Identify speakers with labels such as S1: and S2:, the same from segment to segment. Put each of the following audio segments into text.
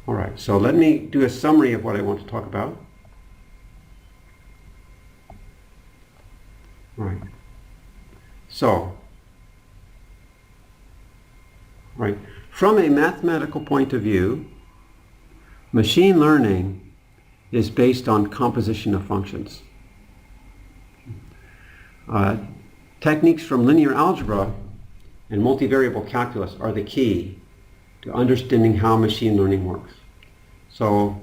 S1: All right, so let me do a summary of what I want to talk about. All right. So, right, from a mathematical point of view, machine learning is based on composition of functions. Techniques from linear algebra and multivariable calculus are the key to understanding how machine learning works. So,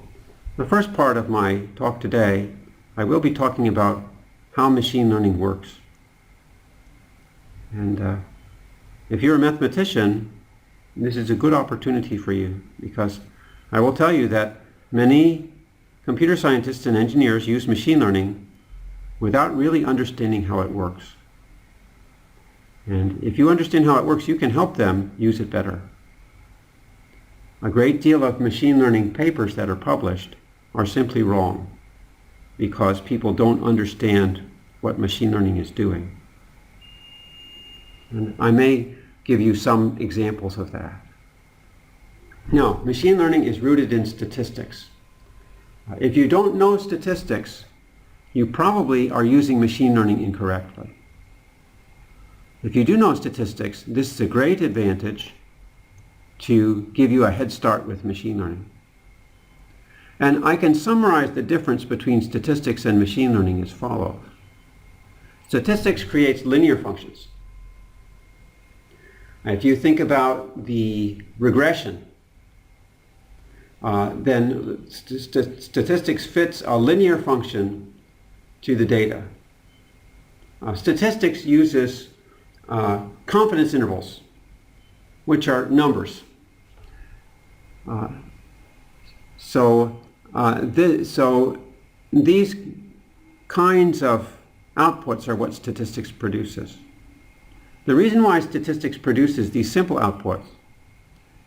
S1: the first part of my talk today, I will be talking about how machine learning works. And if you're a mathematician, this is a good opportunity for you, because I will tell you that many computer scientists and engineers use machine learning without really understanding how it works. And if you understand how it works, you can help them use it better. A great deal of machine learning papers that are published are simply wrong because people don't understand what machine learning is doing. And I may give you some examples of that. Now, machine learning is rooted in statistics. If you don't know statistics, you probably are using machine learning incorrectly. If you do know statistics, this is a great advantage to give you a head start with machine learning. And I can summarize the difference between statistics and machine learning as follows. Statistics creates linear functions. If you think about the regression, then statistics fits a linear function to the data. Statistics uses confidence intervals, which are numbers. So these kinds of outputs are what statistics produces. The reason why statistics produces these simple outputs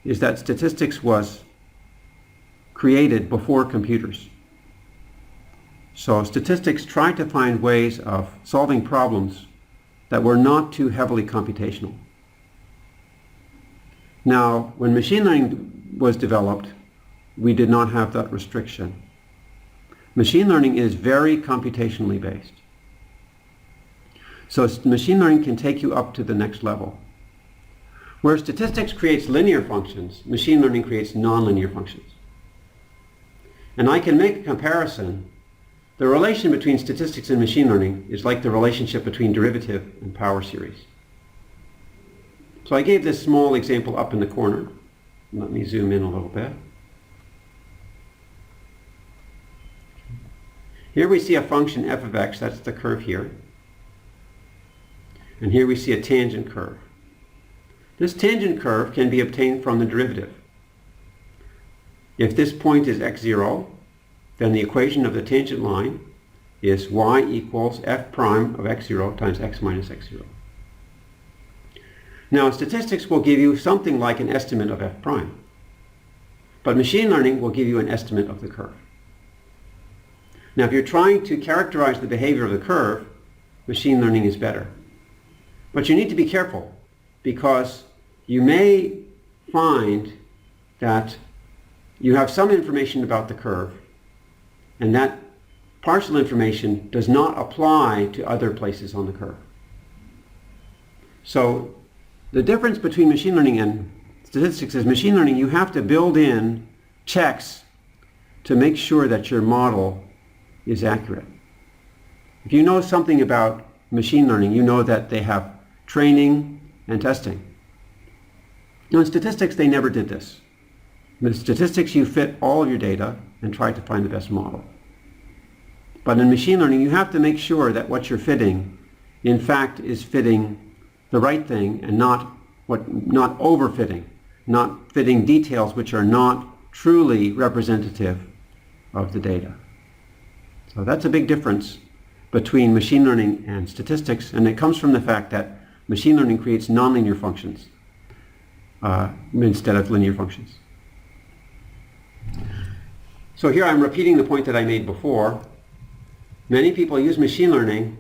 S1: is that statistics was created before computers. So statistics tried to find ways of solving problems that were not too heavily computational. Now, when machine learning was developed, we did not have that restriction. Machine learning is very computationally based. So machine learning can take you up to the next level. Where statistics creates linear functions, machine learning creates nonlinear functions. And I can make a comparison. The relation between statistics and machine learning is like the relationship between derivative and power series. So I gave this small example up in the corner. Let me zoom in a little bit. Here we see a function f of x, that's the curve here. And here we see a tangent curve. This tangent curve can be obtained from the derivative. If this point is x0, then the equation of the tangent line is y equals f prime of x0 times x minus x0. Now, statistics will give you something like an estimate of f prime, but machine learning will give you an estimate of the curve. Now, if you're trying to characterize the behavior of the curve, machine learning is better. But you need to be careful, because you may find that you have some information about the curve, and that partial information does not apply to other places on the curve. So the difference between machine learning and statistics is machine learning, you have to build in checks to make sure that your model is accurate. If you know something about machine learning, you know that they have training and testing. Now, in statistics, they never did this. In statistics, you fit all of your data and try to find the best model. But in machine learning, you have to make sure that what you're fitting, in fact, is fitting the right thing and not overfitting, not fitting details which are not truly representative of the data. So that's a big difference between machine learning and statistics, and it comes from the fact that machine learning creates nonlinear functions instead of linear functions. So here I'm repeating the point that I made before. Many people use machine learning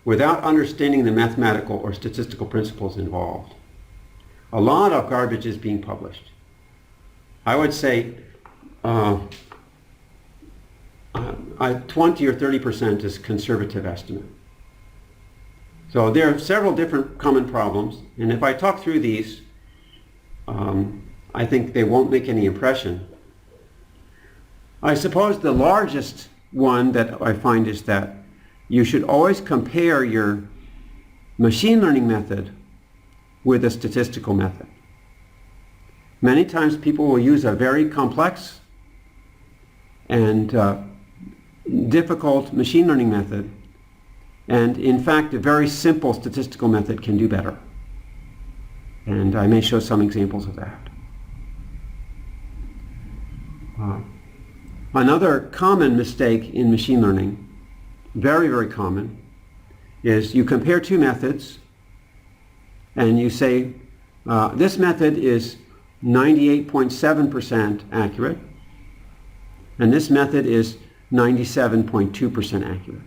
S1: without understanding the mathematical or statistical principles involved. A lot of garbage is being published. I would say 20 or 30% is conservative estimate. So there are several different common problems, and if I talk through these, I think they won't make any impression. I suppose the largest one that I find is that you should always compare your machine learning method with a statistical method. Many times people will use a very complex and difficult machine learning method, and in fact a very simple statistical method can do better. And I may show some examples of that. Another common mistake in machine learning, very, very common, is you compare two methods and you say this method is 98.7% accurate and this method is 97.2% accurate.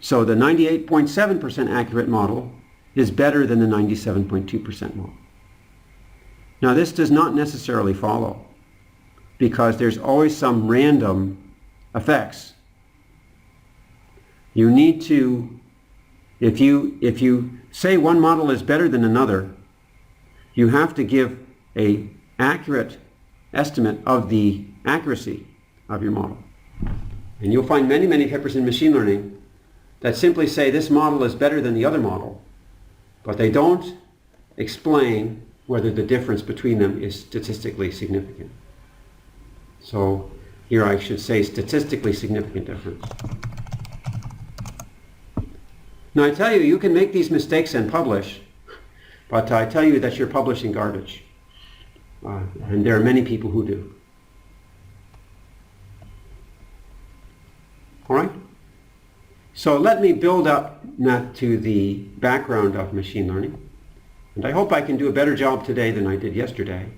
S1: So the 98.7% accurate model is better than the 97.2% model. Now this does not necessarily follow, because there's always some random effects. You need to, if you say one model is better than another, you have to give an accurate estimate of the accuracy of your model. And you'll find many, many papers in machine learning that simply say this model is better than the other model, but they don't explain whether the difference between them is statistically significant. So here I should say statistically significant difference. Now I tell you, you can make these mistakes and publish, but I tell you that you're publishing garbage. And there are many people who do. All right? So let me build up that to the background of machine learning. And I hope I can do a better job today than I did yesterday.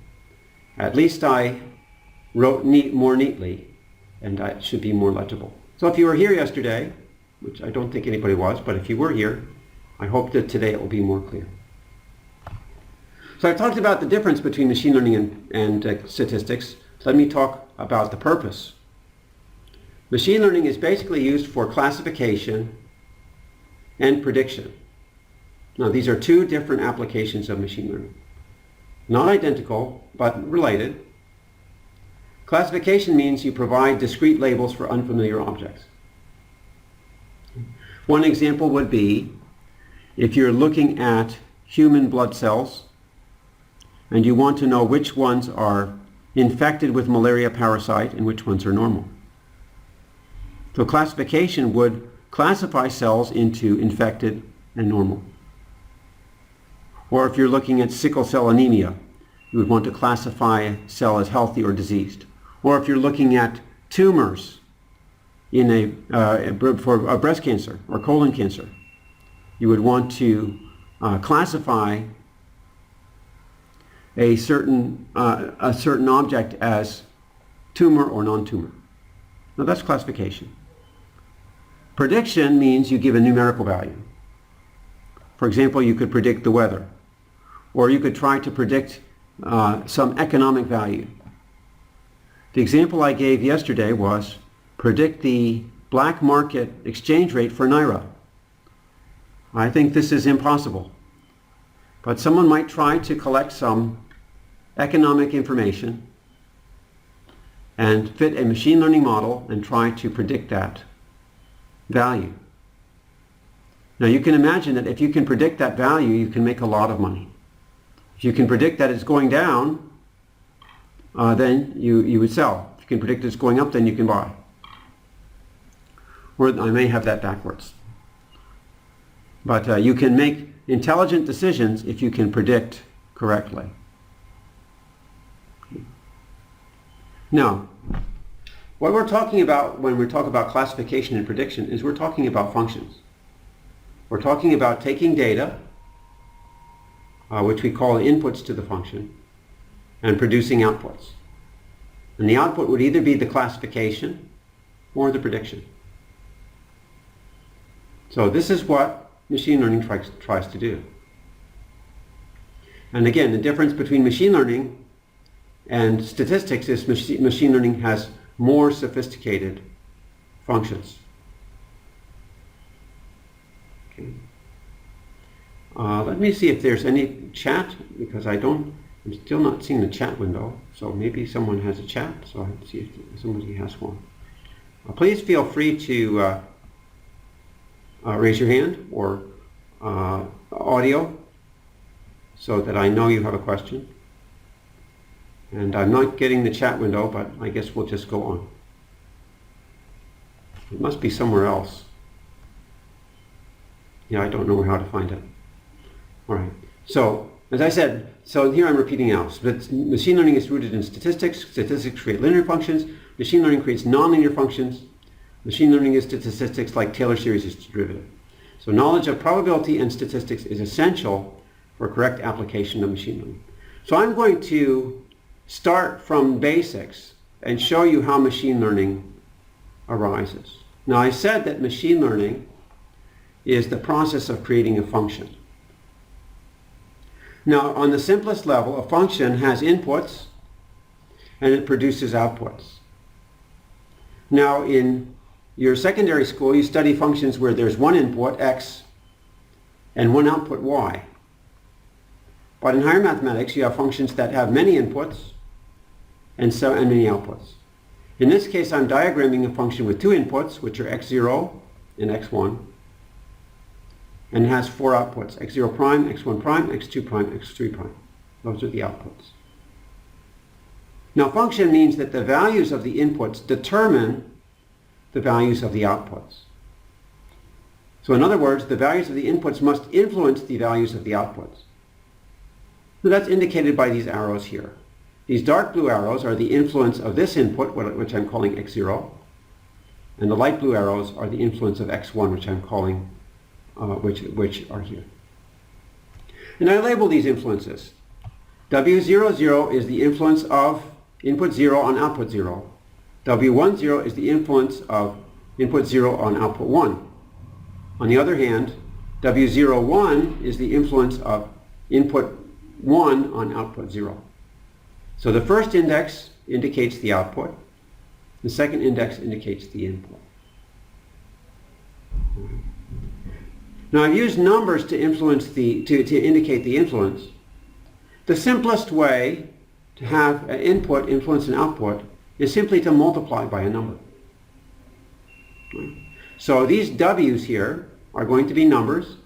S1: At least I wrote more neatly, and it should be more legible. So if you were here yesterday, which I don't think anybody was, but if you were here, I hope that today it will be more clear. So I talked about the difference between machine learning and statistics. Let me talk about the purpose. Machine learning is basically used for classification and prediction. Now these are two different applications of machine learning. Not identical, but related. Classification means you provide discrete labels for unfamiliar objects. One example would be if you're looking at human blood cells and you want to know which ones are infected with malaria parasite and which ones are normal. So classification would classify cells into infected and normal. Or if you're looking at sickle cell anemia, you would want to classify a cell as healthy or diseased. Or if you're looking at tumors in for breast cancer or colon cancer, you would want to classify a certain object as tumor or non-tumor. Now that's classification. Prediction means you give a numerical value. For example, you could predict the weather, or you could try to predict some economic value. The example I gave yesterday was predict the black market exchange rate for Naira. I think this is impossible, but someone might try to collect some economic information and fit a machine learning model and try to predict that value. Now you can imagine that if you can predict that value, you can make a lot of money. If you can predict that it's going down, then you would sell. If you can predict it's going up, then you can buy. Or I may have that backwards. But you can make intelligent decisions if you can predict correctly. Now, what we're talking about when we talk about classification and prediction is we're talking about functions. We're talking about taking data, which we call inputs to the function, and producing outputs. And the output would either be the classification or the prediction. So this is what machine learning tries to do. And again, the difference between machine learning And statistics is machine learning has more sophisticated functions. Okay. Let me see if there's any chat, because I'm still not seeing the chat window. So maybe someone has a chat, so I'll see if somebody has one. Please feel free to raise your hand or audio so that I know you have a question. And I'm not getting the chat window, but I guess we'll just go on. It must be somewhere else. Yeah, I don't know how to find it. All right. So, as I said, so here I'm repeating now. But machine learning is rooted in statistics. Statistics create linear functions. Machine learning creates nonlinear functions. Machine learning is statistics like Taylor series is derivative. So knowledge of probability and statistics is essential for correct application of machine learning. So I'm going to start from basics and show you how machine learning arises. Now, I said that machine learning is the process of creating a function. Now, on the simplest level, a function has inputs and it produces outputs. Now, in your secondary school, you study functions where there's one input, x, and one output, y. But in higher mathematics, you have functions that have many inputs and many outputs. In this case, I'm diagramming a function with two inputs, which are x0 and x1. And it has four outputs, x0 prime, x1 prime, x2 prime, x3 prime. Those are the outputs. Now, function means that the values of the inputs determine the values of the outputs. So in other words, the values of the inputs must influence the values of the outputs. So that's indicated by these arrows here. These dark blue arrows are the influence of this input, which I'm calling x0. And the light blue arrows are the influence of x1, which I'm calling, which are here. And I label these influences. W00 is the influence of input 0 on output 0. W10 is the influence of input 0 on output 1. On the other hand, W01 is the influence of input 1 on output 0. So the first index indicates the output. The second index indicates the input. Now, I've used numbers to indicate the influence. The simplest way to have an input influence an output is simply to multiply by a number. So these W's here are going to be numbers,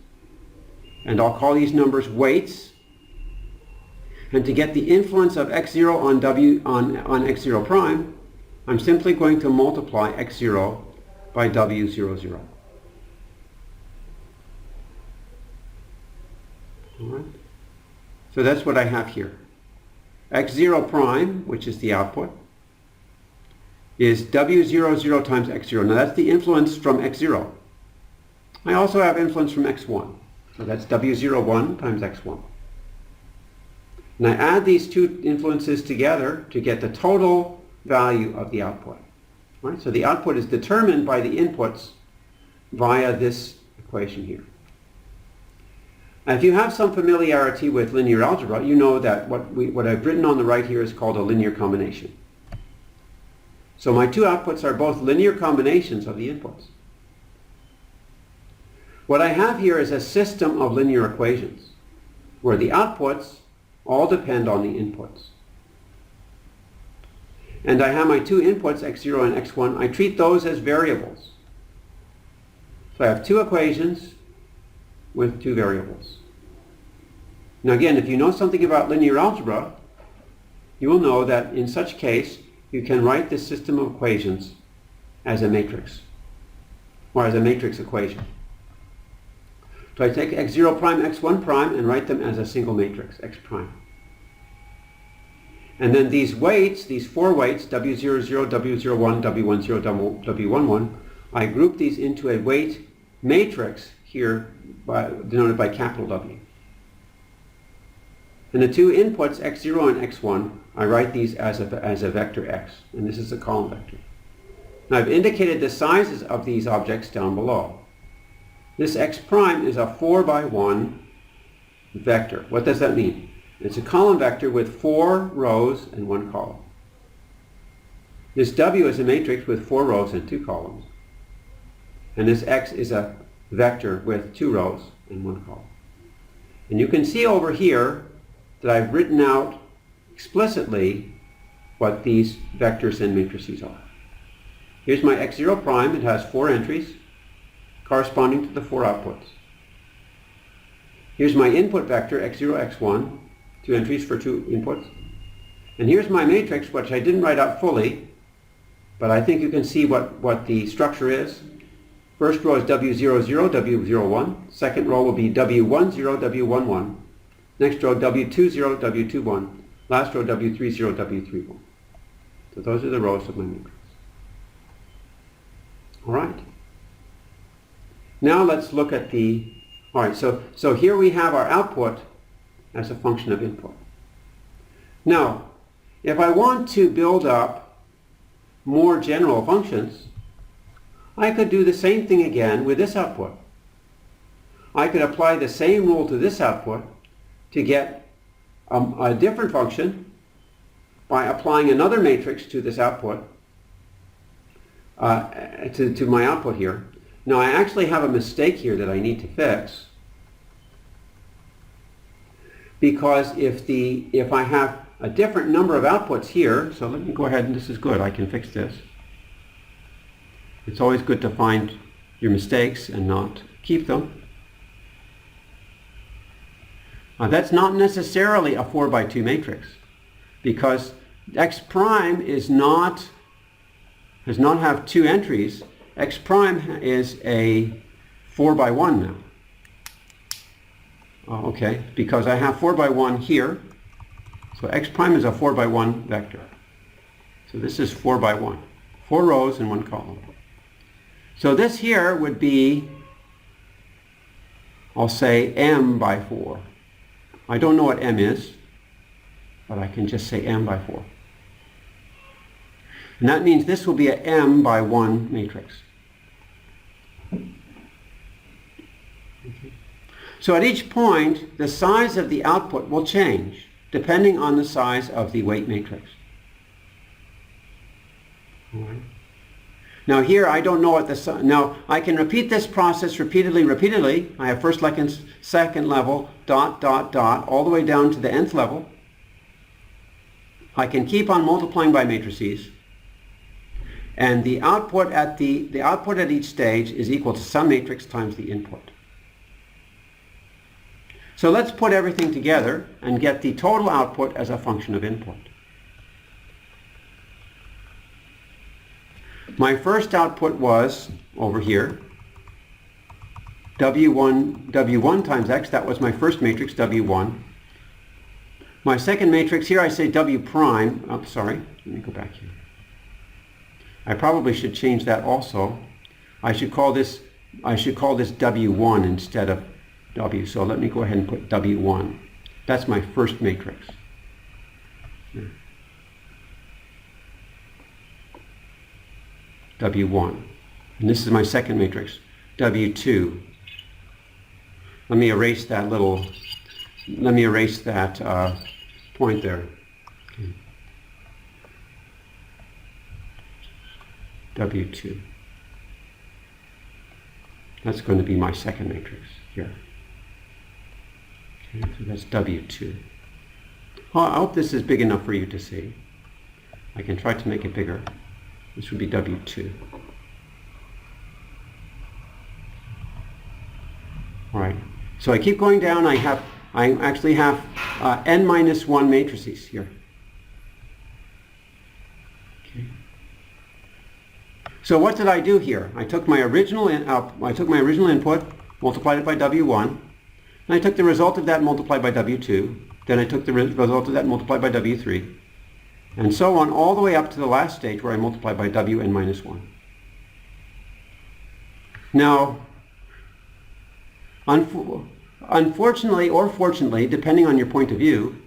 S1: and I'll call these numbers weights. And to get the influence of x0 on x0 prime, I'm simply going to multiply x0 by W00. All right. So that's what I have here. x0 prime, which is the output, is W00 times x0. Now that's the influence from x0. I also have influence from x1. So that's W01 times x1. And I add these two influences together to get the total value of the output. Right? So the output is determined by the inputs via this equation here. Now, if you have some familiarity with linear algebra, you know that what I've written on the right here is called a linear combination. So my two outputs are both linear combinations of the inputs. What I have here is a system of linear equations where the outputs all depend on the inputs. And I have my two inputs, x0 and x1. I treat those as variables. So I have two equations with two variables. Now again, if you know something about linear algebra, you will know that in such case, you can write this system of equations as a matrix, or as a matrix equation. So I take x0 prime, x1 prime, and write them as a single matrix, x prime. And then these weights, these four weights, W00, W01, W10, W11, I group these into a weight matrix here denoted by capital W. And the two inputs, x0 and x1, I write these as a vector x, and this is a column vector. Now I've indicated the sizes of these objects down below. This x prime is a 4 by 1 vector. What does that mean? It's a column vector with 4 rows and 1 column. This W is a matrix with 4 rows and 2 columns. And this X is a vector with 2 rows and 1 column. And you can see over here that I've written out explicitly what these vectors and matrices are. Here's my x0 prime. It has 4 entries corresponding to the 4 outputs. Here's my input vector, x0, x1, 2 entries for 2 inputs. And here's my matrix, which I didn't write out fully, but I think you can see what the structure is. First row is W00, W01. Second row will be W10, W11. Next row, W20, W21. Last row, W30, W31. So those are the rows of my matrix. All right. Now let's look at the, all right, so here we have our output as a function of input. Now, if I want to build up more general functions, I could do the same thing again with this output. I could apply the same rule to this output to get a different function by applying another matrix to this output, to my output here. Now I actually have a mistake here that I need to fix, because if I have a different number of outputs here, so let me go ahead, and this is good, I can fix this. It's always good to find your mistakes and not keep them. That's not necessarily a 4 by 2 matrix, because X prime does not have 2 entries. X prime is a 4 by 1 now. Okay, because I have 4 by 1 here, so X prime is a 4 by 1 vector. So this is 4 by 1, 4 rows and 1 column. So this here would be, I'll say M by 4. I don't know what M is, but I can just say M by 4. And that means this will be a M by 1 matrix. Okay. So at each point, the size of the output will change depending on the size of the weight matrix. All right. Now here I don't know what the size, now I can repeat this process repeatedly. I have first, second level, dot, dot, dot, all the way down to the nth level. I can keep on multiplying by matrices. And the output at each stage is equal to some matrix times the input. So let's put everything together and get the total output as a function of input. My first output was over here, W1 times X. That was my first matrix, W1. My second matrix, here I say W prime. Oh, sorry, let me go back here. I probably should change that also. I should call this W1 instead of W. So let me go ahead and put W1. That's my first matrix. Here. W1. And this is my second matrix, W2. Let me erase that point there. Okay. W2. That's going to be my second matrix here. Okay, so that's W2. Well, I hope this is big enough for you to see. I can try to make it bigger. This would be W2. All right. So I keep going down. I actually have n minus 1 matrices here. Okay. So what did I do here? I took my original input, multiplied it by W1, and I took the result of that multiplied by W2. Then I took the result of that multiplied by W3. And so on, all the way up to the last stage where I multiply by Wn minus 1. Now, unfortunately or fortunately, depending on your point of view,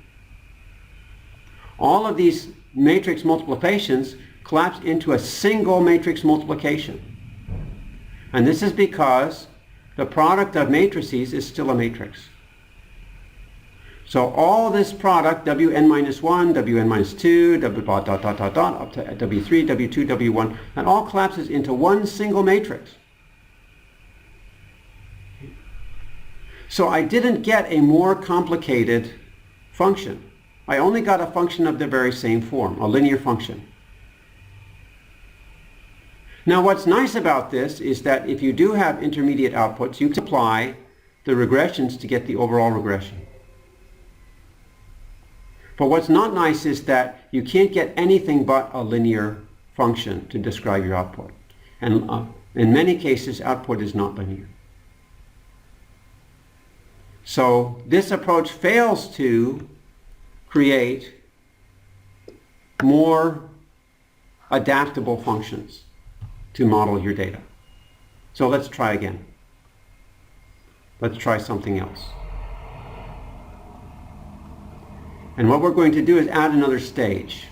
S1: all of these matrix multiplications collapse into a single matrix multiplication. And this is because the product of matrices is still a matrix. So all this product, Wn minus 1, Wn minus 2, W dot dot dot dot dot, up to W3, W2, W1, that all collapses into one single matrix. So I didn't get a more complicated function. I only got a function of the very same form, a linear function. Now what's nice about this is that if you do have intermediate outputs, you can apply the regressions to get the overall regression. But what's not nice is that you can't get anything but a linear function to describe your output. And in many cases, output is not linear. So this approach fails to create more adaptable functions to model your data. So let's try again. Let's try something else. And what we're going to do is add another stage.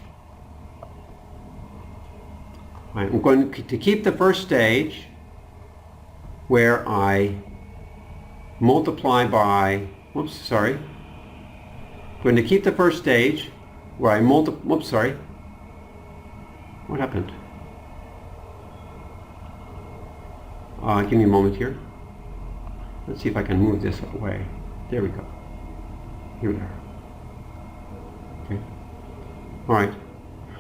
S1: Right, I'm going to keep the first stage where I multiply by, I'm going to keep the first stage where I multiply, what happened? Give me a moment here. Let's see if I can move this away. There we go. Here we are. Okay. All right.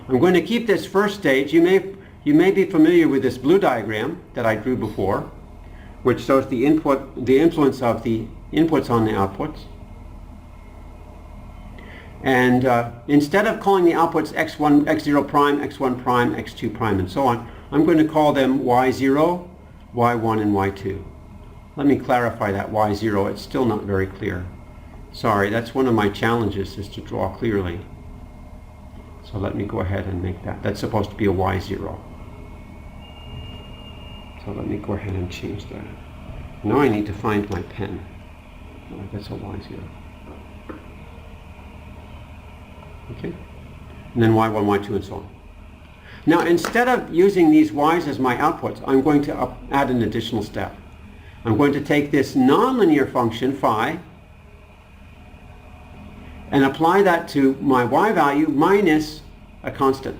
S1: I'm going to keep this first stage. You may be familiar with this blue diagram that I drew before, which shows the influence of the inputs on the outputs. And instead of calling the outputs x1, x0 prime, x1 prime, x2 prime, and so on, I'm going to call them y0, y1, and y2. Let me clarify that y0. It's still not very clear. Sorry, that's one of my challenges, is to draw clearly. So let me go ahead and make that. That's supposed to be a y0. So let me go ahead and change that. Now I need to find my pen. Oh, that's a y0. Okay? And then y1, y2, and so on. Now instead of using these y's as my outputs, I'm going to add an additional step. I'm going to take this nonlinear function, phi, and apply that to my y value minus a constant.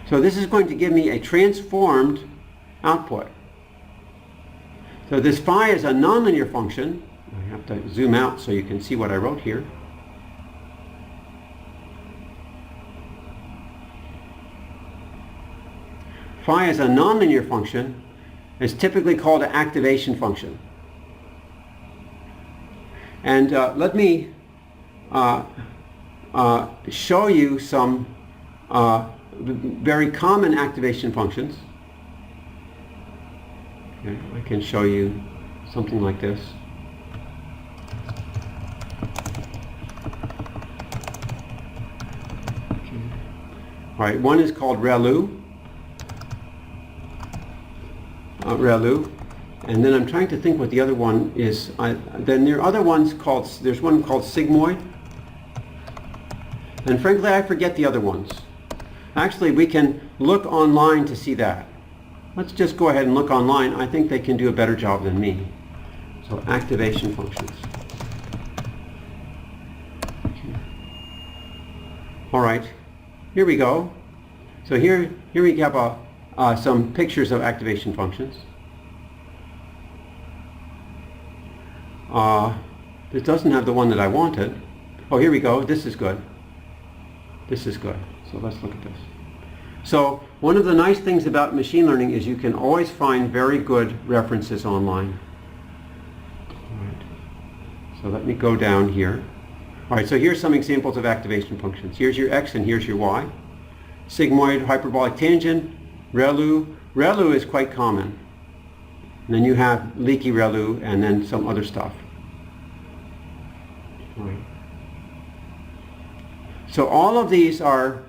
S1: So this is going to give me a transformed output. So this phi is a nonlinear function. I have to zoom out so you can see what I wrote here. Phi is a nonlinear function. It's typically called an activation function. And let me show you some very common activation functions. Okay, I can show you something like this. Okay. All right, one is called ReLU. And then I'm trying to think what the other one is. Then there are other ones called, there's one called sigmoid. And frankly, I forget the other ones. Actually, we can look online to see that. Let's just go ahead and look online. I think they can do a better job than me. So activation functions. Okay. All right, here we go. So here we have some pictures of activation functions. This doesn't have the one that I wanted. Oh, here we go. This is good. This is good. So let's look at this. So one of the nice things about machine learning is you can always find very good references online. All right. So let me go down here. All right, so here's some examples of activation functions. Here's your x and here's your y. Sigmoid, hyperbolic tangent, ReLU. ReLU is quite common. And then you have leaky ReLU and then some other stuff. All right. So all of these are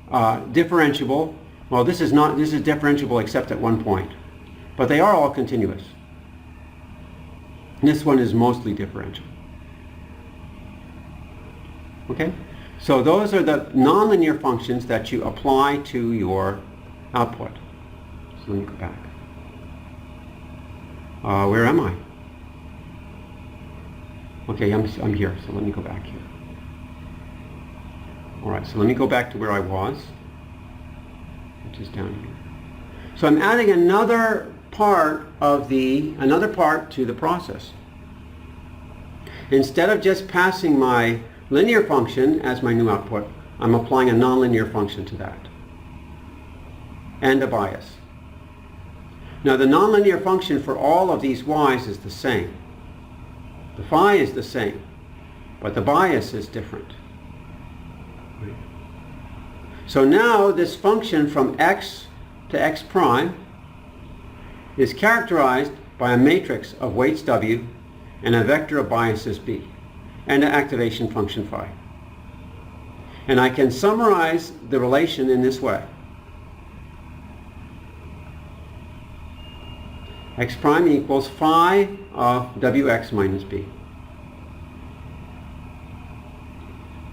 S1: differentiable. Well, this is differentiable except at one point. But they are all continuous. And this one is mostly differential. Okay? So those are the nonlinear functions that you apply to your output. So let me go back. Where am I? Okay, I'm here, so let me go back here. All right, so let me go back to where I was, which is down here. So I'm adding another part to the process. Instead of just passing my linear function as my new output, I'm applying a nonlinear function to that, and a bias. Now the nonlinear function for all of these y's is the same. The phi is the same, but the bias is different. So now this function from x to x prime is characterized by a matrix of weights w and a vector of biases b, and an activation function phi. And I can summarize the relation in this way. X prime equals phi of wx minus b.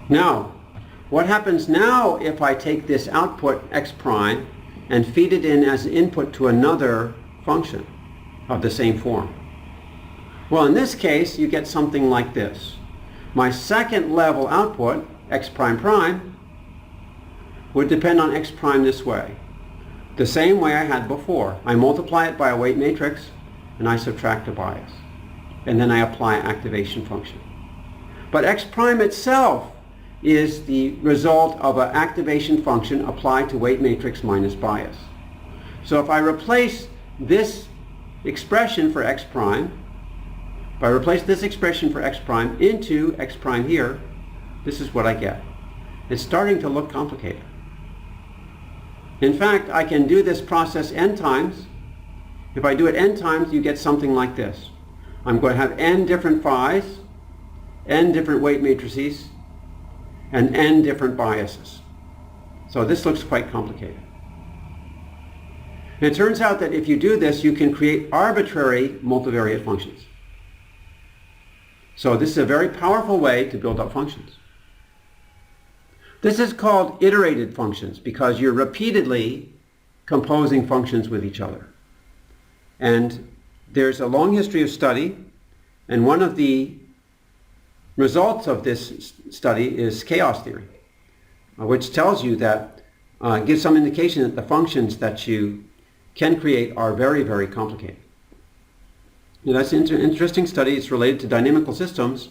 S1: Now, what happens now if I take this output x prime and feed it in as an input to another function of the same form? Well, in this case, you get something like this. My second level output, x prime prime, would depend on x prime this way. The same way I had before. I multiply it by a weight matrix and I subtract a bias. And then I apply an activation function. But x prime itself is the result of an activation function applied to weight matrix minus bias. So if I replace this expression for x prime, into x prime here, this is what I get. It's starting to look complicated. In fact, I can do this process n times. If I do it n times, you get something like this. I'm going to have n different phi's, n different weight matrices, and n different biases. So this looks quite complicated. And it turns out that if you do this, you can create arbitrary multivariate functions. So this is a very powerful way to build up functions. This is called iterated functions because you're repeatedly composing functions with each other. And there's a long history of study, and one of the results of this study is chaos theory, which tells you that, gives some indication that the functions that you can create are very, very complicated. That's an interesting study. It's related to dynamical systems.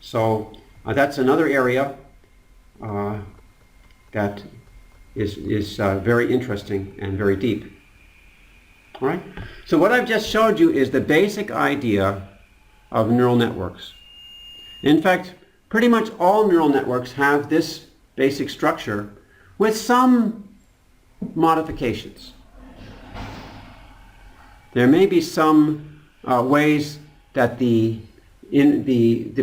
S1: So that's another area that is very interesting and very deep. All right? So what I've just showed you is the basic idea of neural networks. In fact, pretty much all neural networks have this basic structure with some modifications. There may be some ways that the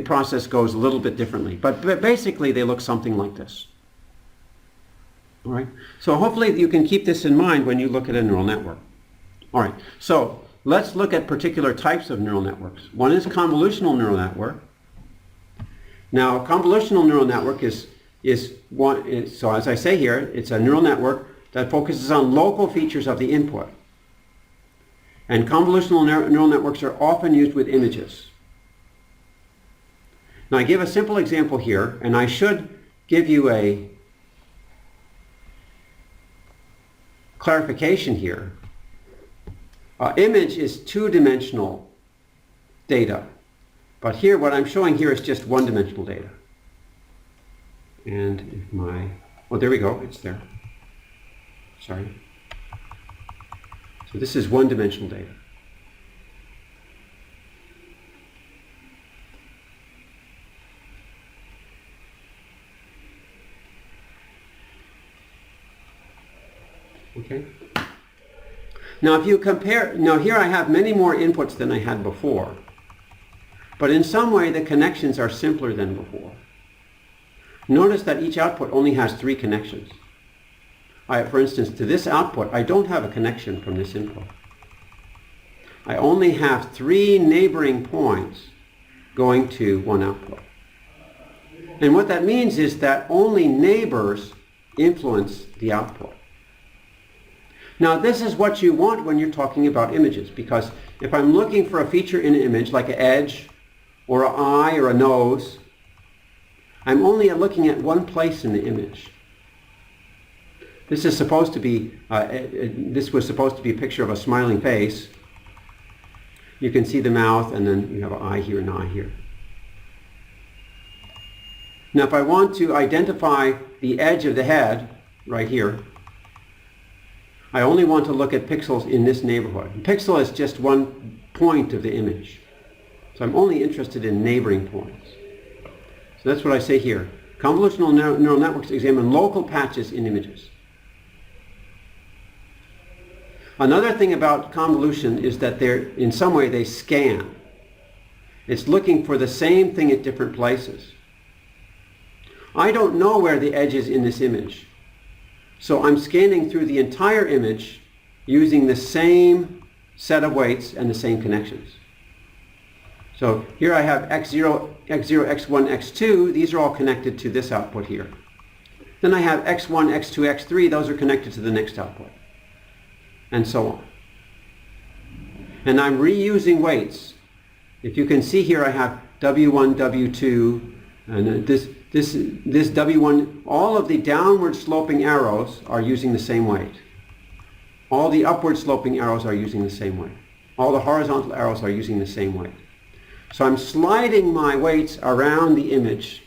S1: process goes a little bit differently, but basically they look something like this. All right. So hopefully you can keep this in mind when you look at a neural network. All right. So let's look at particular types of neural networks. One is convolutional neural network. Now, a convolutional neural network is so as I say here, it's a neural network that focuses on local features of the input. And convolutional neural networks are often used with images. Now I give a simple example here, and I should give you a clarification here. Image is two-dimensional data, but here what I'm showing here is just one-dimensional data. And if there we go, it's there. Sorry. So this is one-dimensional data. Okay. Now if you compare, now here I have many more inputs than I had before. But in some way the connections are simpler than before. Notice that each output only has 3 connections. For instance, to this output, I don't have a connection from this input. I only have 3 neighboring points going to one output. And what that means is that only neighbors influence the output. Now this is what you want when you're talking about images, because if I'm looking for a feature in an image, like an edge or an eye or a nose, I'm only looking at one place in the image. This is supposed to be, this was supposed to be a picture of a smiling face. You can see the mouth, and then you have an eye here and an eye here. Now if I want to identify the edge of the head, right here, I only want to look at pixels in this neighborhood. A pixel is just one point of the image. So I'm only interested in neighboring points. So that's what I say here. Convolutional neural networks examine local patches in images. Another thing about convolution is that in some way they scan. It's looking for the same thing at different places. I don't know where the edge is in this image. So I'm scanning through the entire image using the same set of weights and the same connections. So here I have x0, x0, x1, x2. These are all connected to this output here. Then I have x1, x2, x3. Those are connected to the next output. And so on. And I'm reusing weights. If you can see here, I have W1, W2, and this W1, all of the downward sloping arrows are using the same weight. All the upward sloping arrows are using the same weight. All the horizontal arrows are using the same weight. So I'm sliding my weights around the image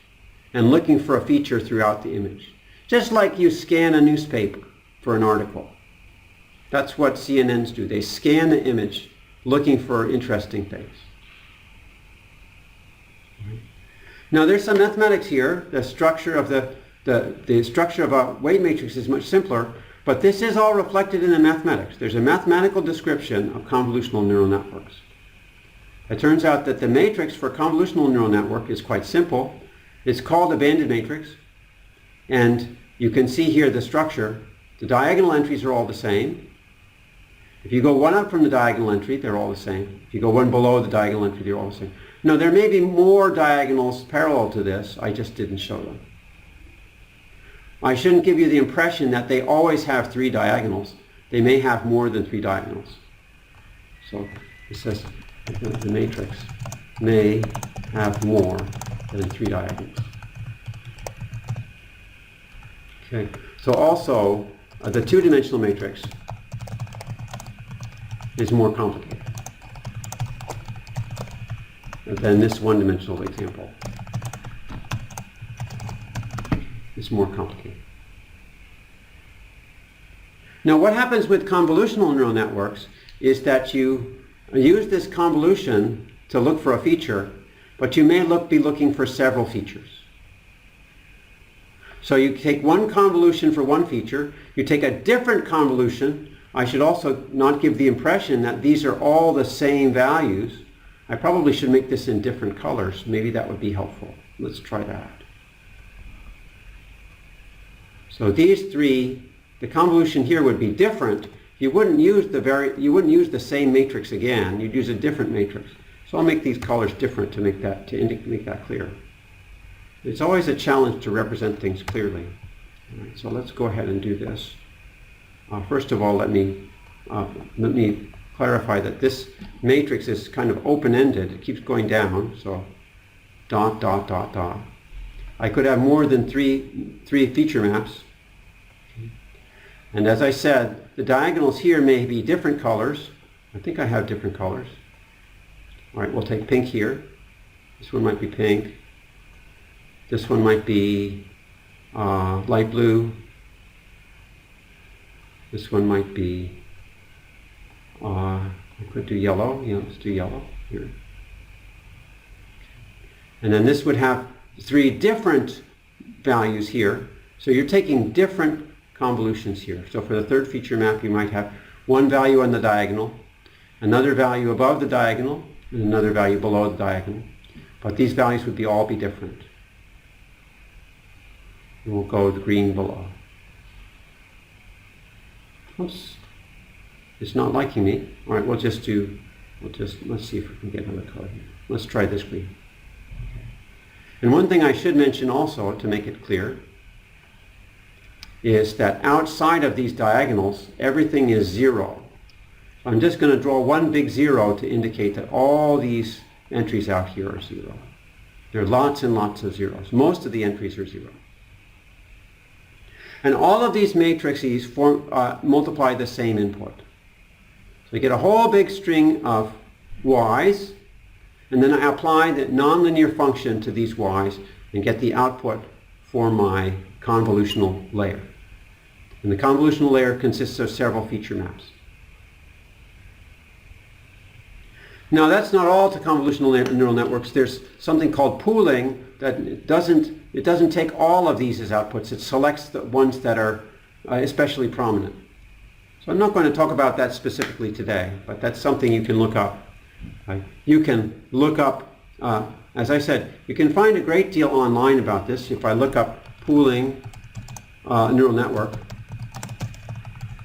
S1: and looking for a feature throughout the image. Just like you scan a newspaper for an article. That's what CNNs do. They scan the image looking for interesting things. Now there's some mathematics here. The structure of the structure of a weight matrix is much simpler, but this is all reflected in the mathematics. There's a mathematical description of convolutional neural networks. It turns out that the matrix for a convolutional neural network is quite simple. It's called a banded matrix, and you can see here the structure. The diagonal entries are all the same. If you go one up from the diagonal entry, they're all the same. If you go one below the diagonal entry, they're all the same. No, there may be more diagonals parallel to this. I just didn't show them. I shouldn't give you the impression that they always have 3 diagonals. They may have more than 3 diagonals. So it says the matrix may have more than 3 diagonals. Okay. So also, the 2-dimensional matrix is more complicated than this 1-dimensional example. It's more complicated. Now what happens with convolutional neural networks is that you use this convolution to look for a feature, but you may be looking for several features. So you take one convolution for one feature, you take a different convolution. I should also not give the impression that these are all the same values. I probably should make this in different colors. Maybe that would be helpful. Let's try that. So these 3, the convolution here would be different. You wouldn't use the same matrix again. You'd use a different matrix. So I'll make these colors different to make that clear. It's always a challenge to represent things clearly. All right, so let's go ahead and do this. First of all, let me clarify that this matrix is kind of open-ended. It keeps going down, so dot, dot, dot, dot. I could have more than three feature maps. And as I said, the diagonals here may be different colors. I think I have different colors. All right, we'll take pink here. This one might be pink. This one might be light blue. This one might be, I could do yellow. Yeah, let's do yellow here. And then this would have 3 different values here. So you're taking different convolutions here. So for the third feature map, you might have one value on the diagonal, another value above the diagonal, and another value below the diagonal. But these values would all be different. And we'll go the green below. Oops. It's not liking me. All right, let's see if we can get another color here. Let's try this green. And one thing I should mention also to make it clear is that outside of these diagonals, everything is 0. So I'm just going to draw one big 0 to indicate that all these entries out here are 0. There are lots and lots of zeros. Most of the entries are 0. And all of these matrices multiply the same input. So I get a whole big string of y's, and then I apply the nonlinear function to these y's and get the output for my convolutional layer. And the convolutional layer consists of several feature maps. Now that's not all to convolutional neural networks. There's something called pooling that it doesn't take all of these as outputs. It selects the ones that are especially prominent. So I'm not going to talk about that specifically today, but that's something you can look up. You can look up, as I said, you can find a great deal online about this. If I look up pooling neural network,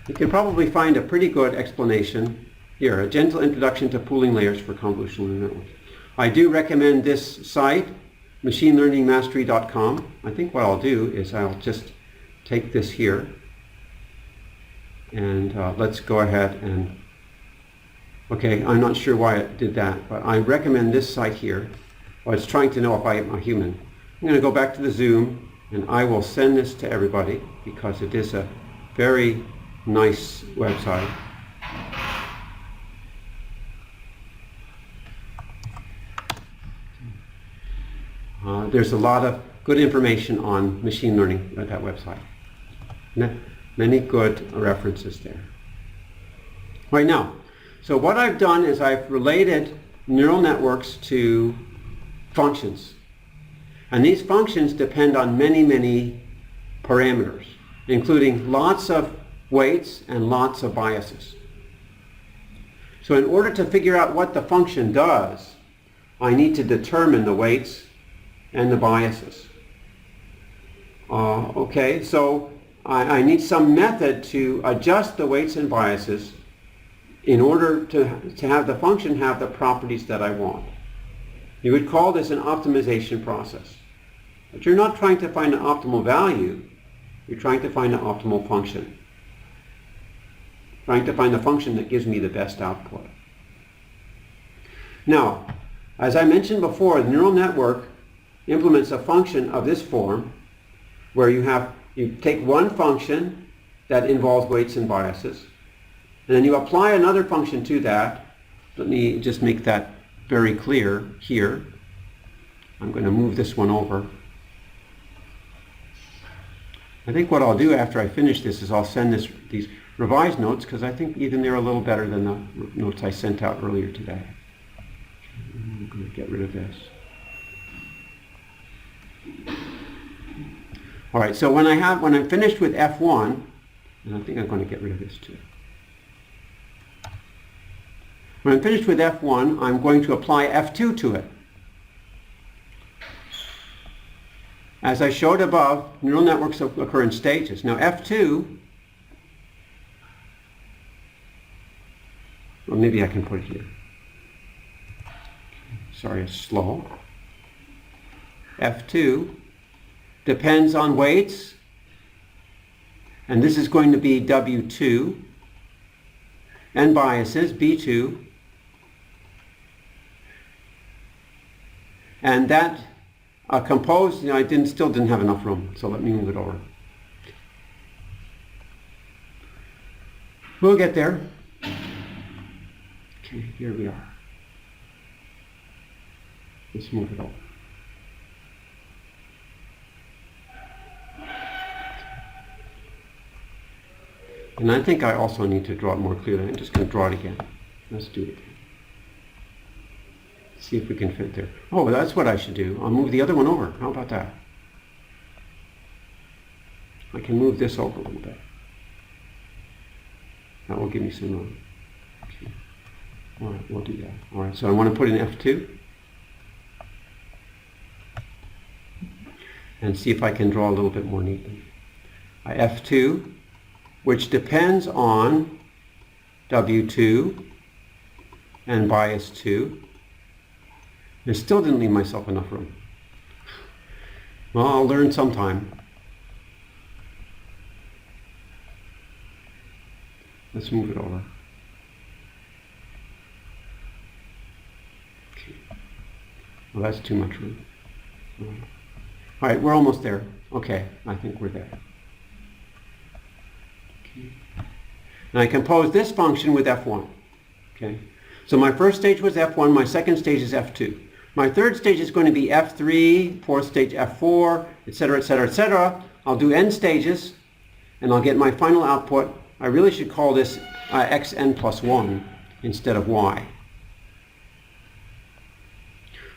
S1: you can probably find a pretty good explanation here, a gentle introduction to pooling layers for convolutional neural networks. I do recommend this site, machinelearningmastery.com. I think what I'll do is I'll just take this here and let's go ahead and, okay, I'm not sure why it did that, but I recommend this site here. Well, it's trying to know if I am a human. I'm going to go back to the Zoom and I will send this to everybody because it is a very nice website. There's a lot of good information on machine learning at that website. Many good references there. Right now, so what I've done is I've related neural networks to functions. And these functions depend on many, many parameters, including lots of weights and lots of biases. So in order to figure out what the function does, I need to determine the weights and the biases. Okay, so I need some method to adjust the weights and biases in order to have the function have the properties that I want. You would call this an optimization process. But you're not trying to find an optimal value, you're trying to find an optimal function. Trying to find the function that gives me the best output. Now, as I mentioned before, the neural network implements a function of this form where you take one function that involves weights and biases, and then you apply another function to that. Let me just make that very clear here. I'm going to move this one over. I think what I'll do after I finish this is I'll send these revised notes because I think even they're a little better than the notes I sent out earlier today. I'm going to get rid of this. All right, so when I'm finished with F1, and I think I'm going to get rid of this too. When I'm finished with F1, I'm going to apply F2 to it. As I showed above, neural networks occur in stages. Now F2, well, maybe I can put it here. Sorry, it's slow. F2 depends on weights, and this is going to be W2, and biases, B2, and that composed, I still didn't have enough room, so let me move it over. We'll get there. Okay, here we are. Let's move it over. And I think I also need to draw it more clearly. I'm just going to draw it again. Let's do it again. See if we can fit there. Oh, that's what I should do. I'll move the other one over. How about that? I can move this over a little bit. That will give me some room. Okay. All right, we'll do that. All right, so I want to put in F2. And see if I can draw a little bit more neatly. F2, which depends on W2 and bias 2. I still didn't leave myself enough room. Well, I'll learn sometime. Let's move it over. Okay. Well, that's too much room. All right, we're almost there. Okay, I think we're there. Okay. And I compose this function with f1. Okay. So my first stage was f1, my second stage is f2. My third stage is going to be f3, fourth stage f4, etc., etc., etc. I'll do n stages, and I'll get my final output. I really should call this xn plus 1 instead of y.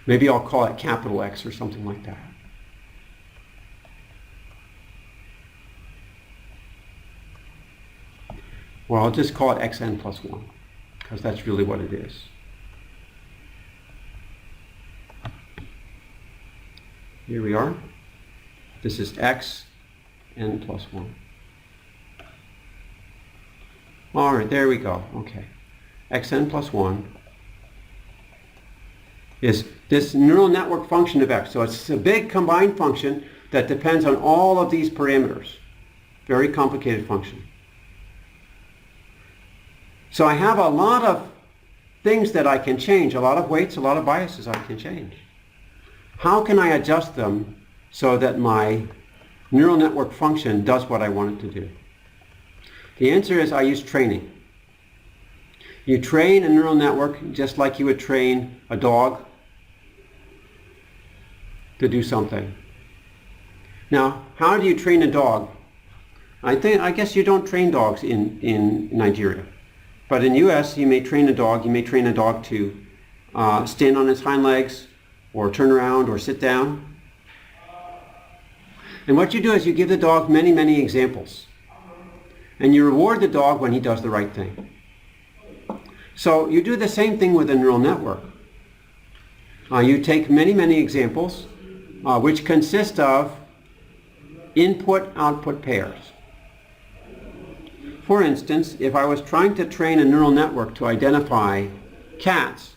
S1: Maybe I'll call it capital X or something like that. Well, I'll just call it xn plus 1, because that's really what it is. Here we are. This is xn plus 1. All right, there we go. Okay. xn plus 1 is this neural network function of x. So it's a big combined function that depends on all of these parameters. Very complicated function. So I have a lot of things that I can change, a lot of weights, a lot of biases I can change. How can I adjust them so that my neural network function does what I want it to do? The answer is I use training. You train a neural network just like you would train a dog to do something. Now, how do you train a dog? I guess you don't train dogs in Nigeria. But in the US, you may train a dog. You may train a dog to stand on its hind legs or turn around or sit down. And what you do is you give the dog many, many examples. And you reward the dog when he does the right thing. So you do the same thing with a neural network. You take many, many examples, which consist of input-output pairs. For instance, if I was trying to train a neural network to identify cats,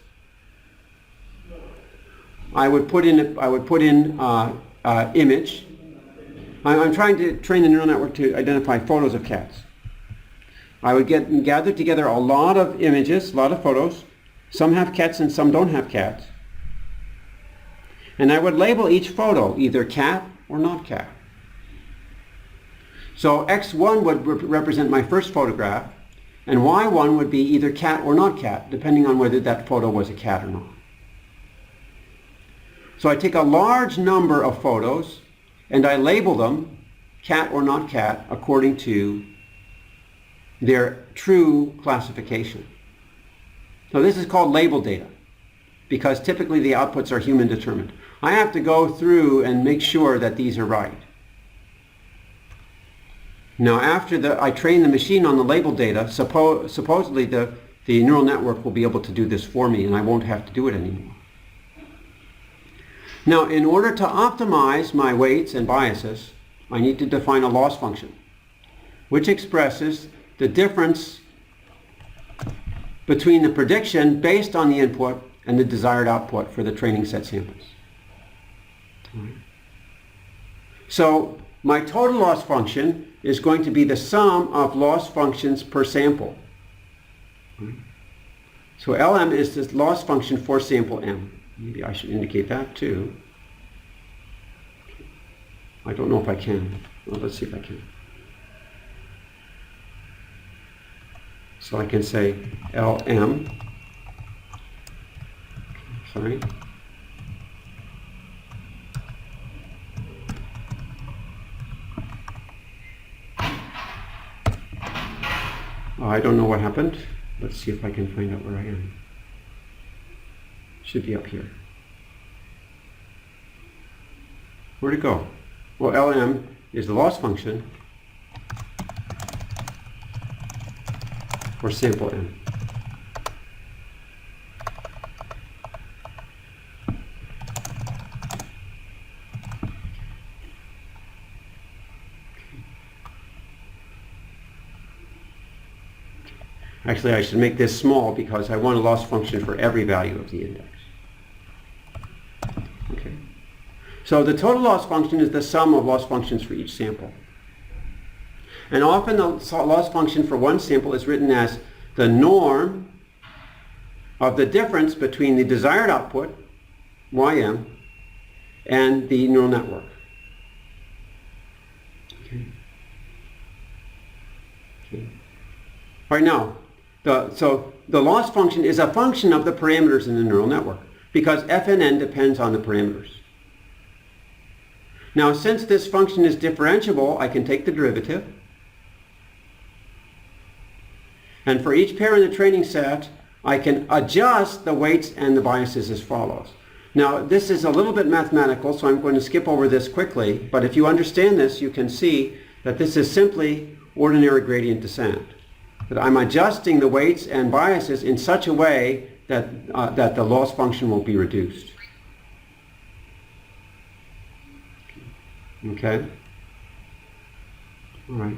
S1: I would put in image. I'm trying to train the neural network to identify photos of cats. I would gather together a lot of images, a lot of photos. Some have cats and some don't have cats. And I would label each photo either cat or not cat. So x1 would represent my first photograph, and y1 would be either cat or not cat, depending on whether that photo was a cat or not. So I take a large number of photos, and I label them cat or not cat according to their true classification. So this is called label data, because typically the outputs are human determined. I have to go through and make sure that these are right. Now, after I train the machine on the label data, supposedly the neural network will be able to do this for me, and I won't have to do it anymore. Now, in order to optimize my weights and biases, I need to define a loss function, which expresses the difference between the prediction based on the input and the desired output for the training set samples. So my total loss function is going to be the sum of loss functions per sample. So Lm is the loss function for sample m. Maybe I should indicate that too. I don't know if I can. Well, let's see if I can. So I can say Lm. Sorry. I don't know what happened. Let's see if I can find out where I am. Should be up here. Where'd it go? Well, Lm is the loss function for sample m. Actually, I should make this small because I want a loss function for every value of the index. Okay. So the total loss function is the sum of loss functions for each sample. And often the loss function for one sample is written as the norm of the difference between the desired output ym, and the neural network. Okay. Okay. All right, now, so the loss function is a function of the parameters in the neural network because fnn depends on the parameters. Now, since this function is differentiable, I can take the derivative. And for each pair in the training set, I can adjust the weights and the biases as follows. Now, this is a little bit mathematical, so I'm going to skip over this quickly. But if you understand this, you can see that this is simply ordinary gradient descent. That I'm adjusting the weights and biases in such a way that, that the loss function will be reduced. Okay? All right.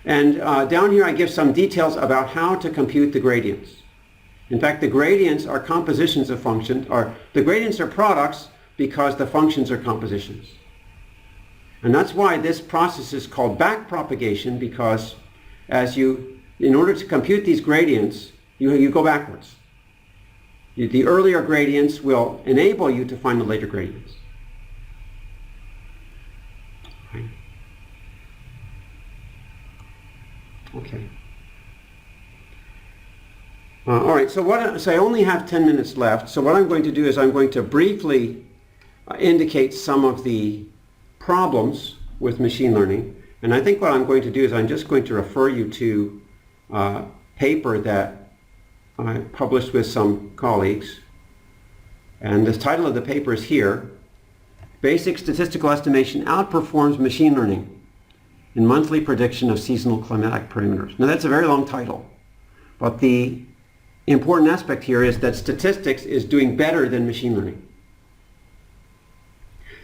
S1: And down here I give some details about how to compute the gradients. In fact, the gradients are compositions of functions, or the gradients are products because the functions are compositions. And that's why this process is called backpropagation, because in order to compute these gradients, you go backwards. The earlier gradients will enable you to find the later gradients. Right. Okay. All right, so I only have 10 minutes left. So what I'm going to do is I'm going to briefly indicate some of the problems with machine learning. And I think what I'm going to do is I'm just going to refer you to a paper that I published with some colleagues. And the title of the paper is here: Basic Statistical Estimation Outperforms Machine Learning in Monthly Prediction of Seasonal Climatic Parameters. Now, that's a very long title, but the important aspect here is that statistics is doing better than machine learning.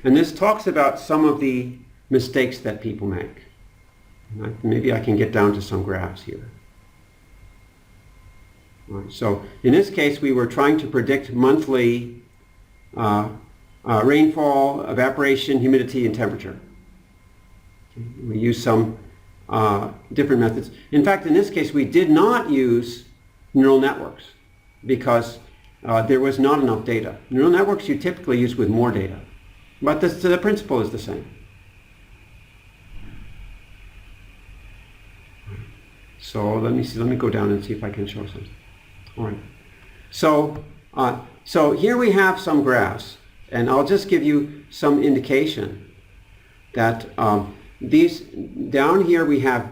S1: And this talks about some of the mistakes that people make. Maybe I can get down to some graphs here. All right, so in this case, we were trying to predict monthly rainfall, evaporation, humidity, and temperature. We used some different methods. In fact, in this case, we did not use neural networks because there was not enough data. Neural networks you typically use with more data, but the principle is the same. So let me go down and see if I can show something. All right. So here we have some graphs, and I'll just give you some indication that these down here we have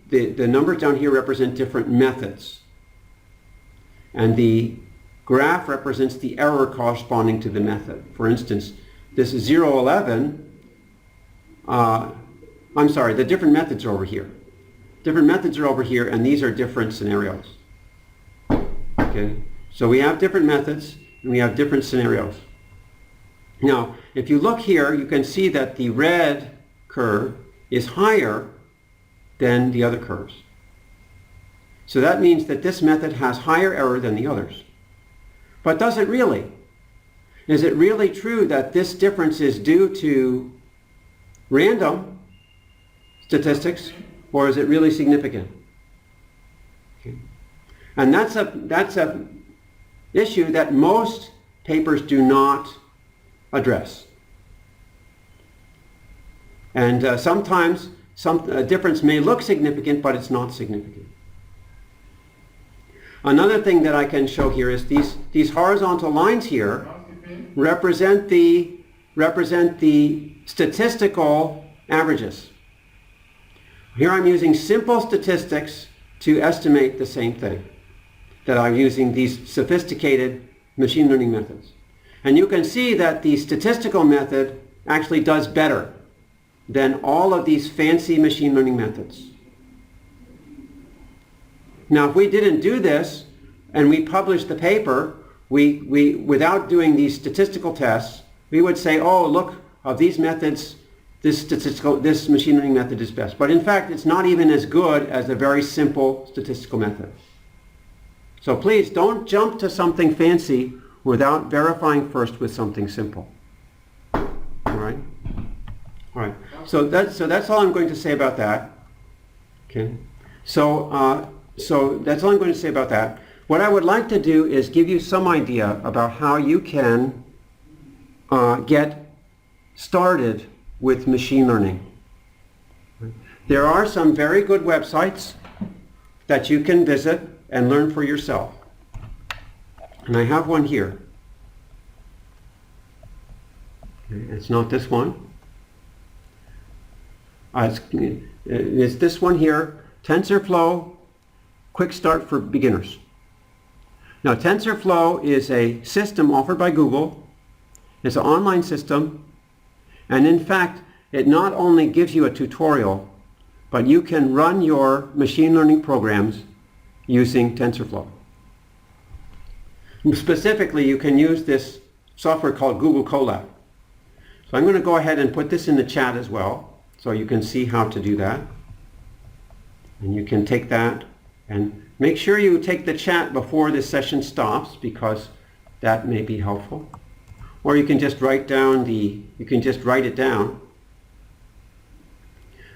S1: the numbers down here represent different methods. And the graph represents the error corresponding to the method. For instance, this is 011. I'm sorry, the different methods are over here. Different methods are over here, and these are different scenarios. Okay, so we have different methods, and we have different scenarios. Now, if you look here, you can see that the red curve is higher than the other curves. So that means that this method has higher error than the others. But does it really? Is it really true that this difference is due to random statistics, or is it really significant? Okay. And that's a issue that most papers do not address. And sometimes a difference may look significant, but it's not significant. Another thing that I can show here is these horizontal lines here represent the statistical averages. Here I'm using simple statistics to estimate the same thing, that I'm using these sophisticated machine learning methods. And you can see that the statistical method actually does better than all of these fancy machine learning methods. Now, if we didn't do this and we published the paper, we without doing these statistical tests, we would say, oh, look, of these methods, this machine learning method is best. But in fact, it's not even as good as a very simple statistical method. So please don't jump to something fancy without verifying first with something simple. All right? All right. So that's all I'm going to say about that. Okay. So that's all I'm going to say about that. What I would like to do is give you some idea about how you can get started with machine learning. There are some very good websites that you can visit and learn for yourself. And I have one here. It's not this one. It's this one here, Tensorflow, Quick Start for Beginners. Now, Tensorflow is a system offered by Google. It's an online system. And in fact, it not only gives you a tutorial, but you can run your machine learning programs using TensorFlow. Specifically, you can use this software called Google Collab. So I'm going to go ahead and put this in the chat as well, so you can see how to do that. And you can take that and make sure you take the chat before this session stops, because that may be helpful. Or you can just write it down.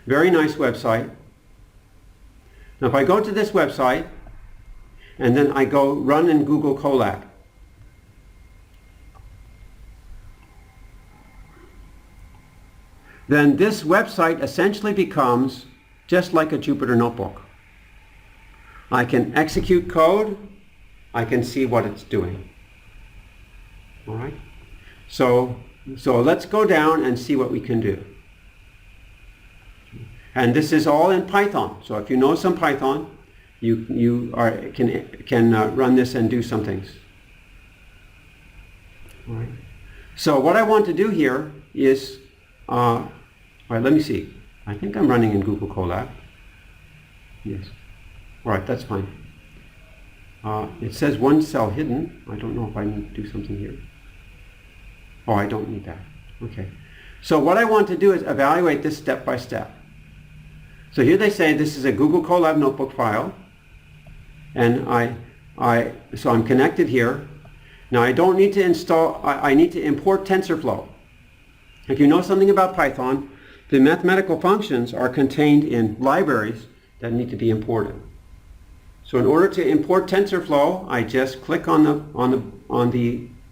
S1: Very nice website. Now if I go to this website and then I go run in Google Colab, then this website essentially becomes just like a Jupyter notebook. I can execute code, I can see what it's doing. All right? So let's go down and see what we can do. And this is all in Python. So if you know some Python, you can run this and do some things. All right. So what I want to do here is, all right, let me see. I think I'm running in Google Colab. Yes. All right, that's fine. It says one cell hidden. I don't know if I need to do something here. Oh, I don't need that. Okay. So what I want to do is evaluate this step by step. So here they say this is a Google Colab notebook file, and so I'm connected here. Now I don't need to install, I need to import TensorFlow. If you know something about Python, the mathematical functions are contained in libraries that need to be imported. So in order to import TensorFlow, I just click on the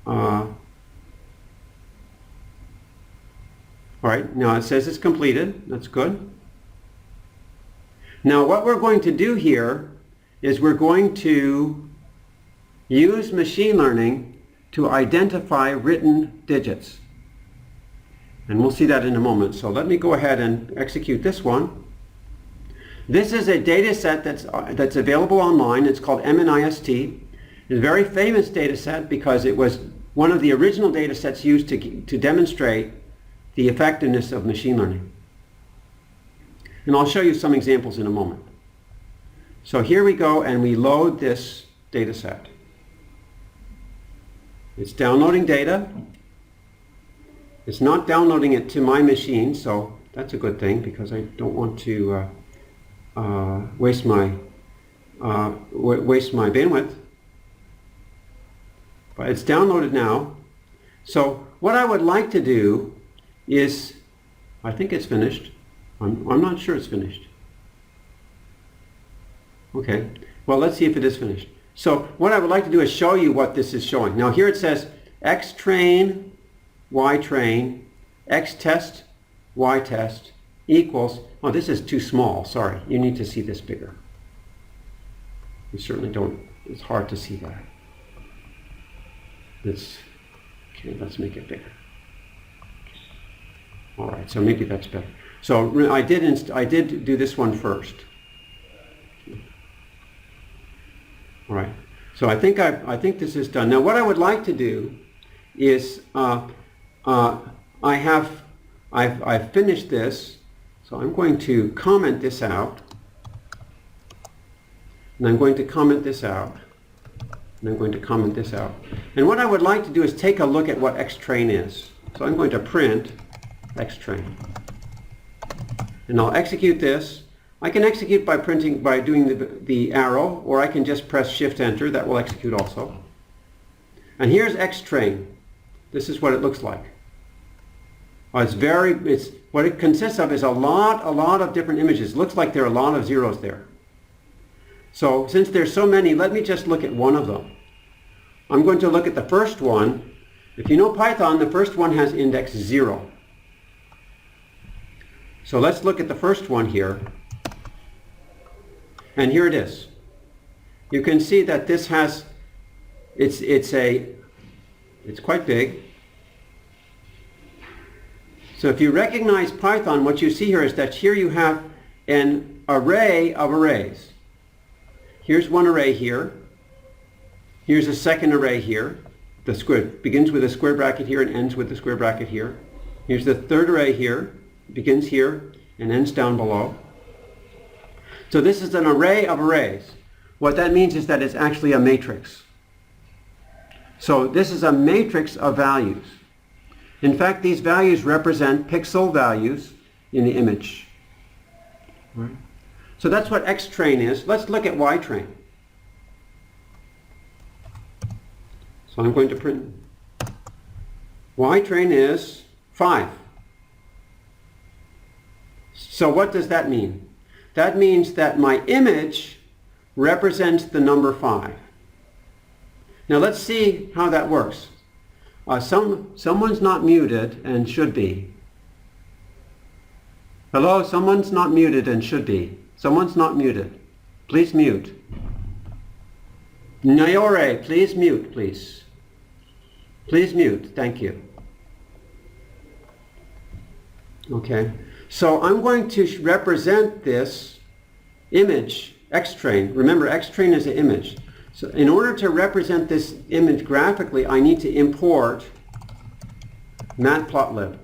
S1: all right, now it says it's completed. That's good. Now what we're going to do here is we're going to use machine learning to identify written digits. And we'll see that in a moment. So let me go ahead and execute this one. This is a data set that's available online. It's called MNIST. It's a very famous data set because it was one of the original data sets used to demonstrate the effectiveness of machine learning. And I'll show you some examples in a moment. So here we go, and we load this data set. It's downloading data. It's not downloading it to my machine, so that's a good thing because I don't want to waste my bandwidth. But it's downloaded now. So what I would like to do is, I think it's finished. I'm not sure it's finished. Okay, well let's see if it is finished. So what I would like to do is show you what this is showing. Now here it says X train, Y train, X test, Y test equals, oh this is too small, sorry, you need to see this bigger. You certainly don't, it's hard to see that. Okay, let's make it bigger. All right, so maybe that's better. So I did do this one first. All right. So I think this is done. Now what I would like to do is I've finished this, so I'm going to comment this out, and I'm going to comment this out, and I'm going to comment this out. And what I would like to do is take a look at what X train is. So I'm going to print X train. And I'll execute this. I can execute by doing the arrow, or I can just press Shift Enter. That will execute also. And here's X train. This is what it looks like. What it consists of is a lot of different images. It looks like there are a lot of zeros there. So since there's so many, let me just look at one of them. I'm going to look at the first one, If you know Python, the first one has index 0. So let's look at the first one here. And here it is. You can see that this has, it's quite big. So if you recognize Python, what you see here is that here you have an array of arrays. Here's one array here. Here's a second array here. The square begins with a square bracket here and ends with a square bracket here. Here's the third array here. It begins here and ends down below. So this is an array of arrays. What that means is that it's actually a matrix. So this is a matrix of values. In fact, these values represent pixel values in the image. Right? So that's what X train is. Let's look at Y train. So I'm going to print. Y train is 5. So what does that mean? That means that my image represents the number 5. Now let's see how that works. Someone's not muted and should be. Hello, someone's not muted and should be. Someone's not muted. Please mute. Nayore, please mute, please. Please mute, thank you. Okay, so I'm going to represent this image, X train. Remember, X train is an image. So in order to represent this image graphically, I need to import matplotlib,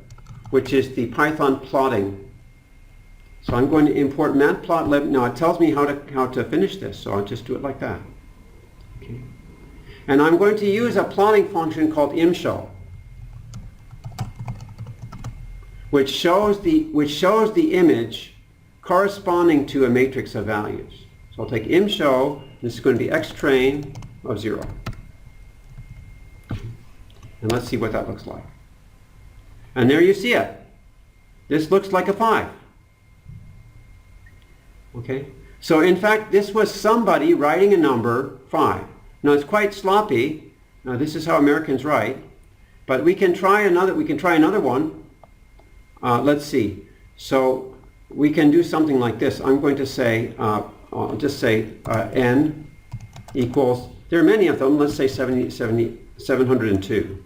S1: which is the Python plotting. So I'm going to import matplotlib. Now it tells me how to finish this, so I'll just do it like that. Okay. And I'm going to use a plotting function called imshow, which shows the image corresponding to a matrix of values. So I'll take imshow. This is going to be X train of 0. And let's see what that looks like. And there you see it. This looks like a 5. Okay? So in fact, this was somebody writing a number 5. Now it's quite sloppy. Now this is how Americans write. But we can try another one. Let's see. So we can do something like this. I'm going to say, I'll just say n equals, there are many of them, let's say 702.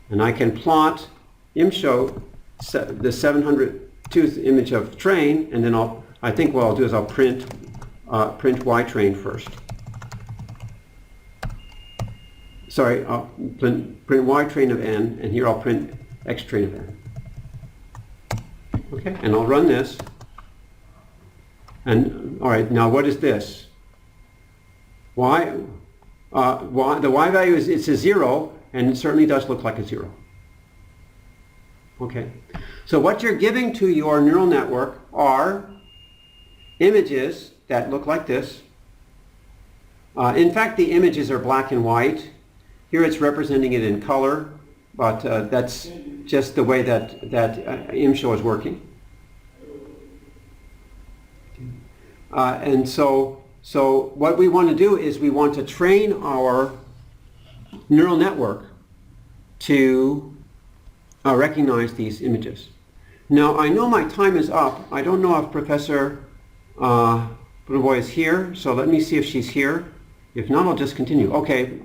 S1: And I can plot imshow the 702th image of train, and then I think what I'll do is I'll print Y train first. Sorry, I'll print Y train of n, and here I'll print X train of n. Okay, and I'll run this. And all right, now what is this? The Y value it's a 0, and it certainly does look like a 0. Okay, so what you're giving to your neural network are images that look like this. In fact, the images are black and white. Here it's representing it in color, but that's just the way that imshow is working. And so what we want to do is we want to train our neural network to recognize these images. Now I know my time is up. I don't know if Professor Brunovoy is here, so let me see if she's here. If not, I'll just continue. Okay.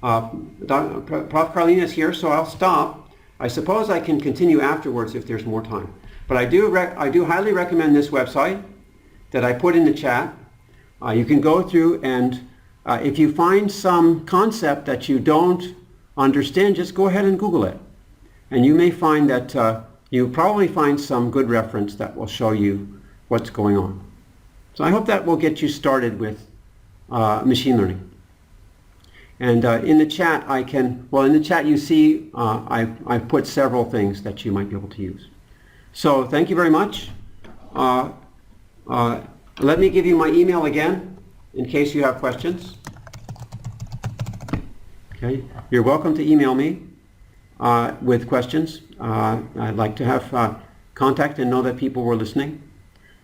S1: Prof. Carlina is here, so I'll stop. I suppose I can continue afterwards if there's more time. But I do highly recommend this website that I put in the chat. You can go through, and if you find some concept that you don't understand, just go ahead and Google it. And you may find that you'll probably find some good reference that will show you what's going on. So I hope that will get you started with machine learning. And in the chat in the chat you see I've put several things that you might be able to use. So thank you very much. Let me give you my email again in case you have questions. Okay, you're welcome to email me with questions. I'd like to have contact and know that people were listening.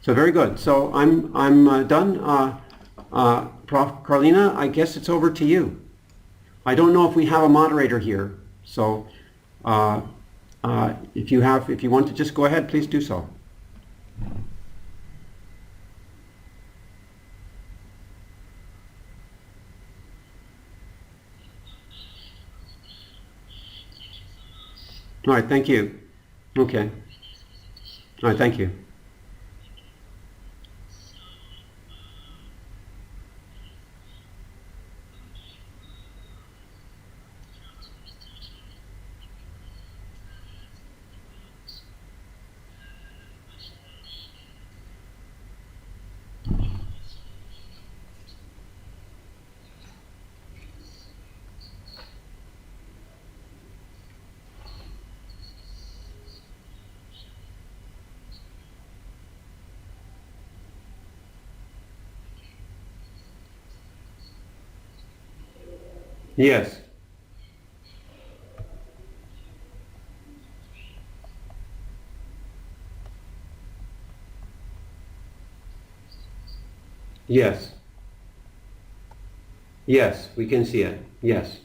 S1: So very good. So I'm done. Prof. Carlina, I guess it's over to you. I don't know if we have a moderator here. So if you want to just go ahead, please do so. All right, thank you. Okay. All right, thank you. Yes. Yes. Yes, we can see it. Yes.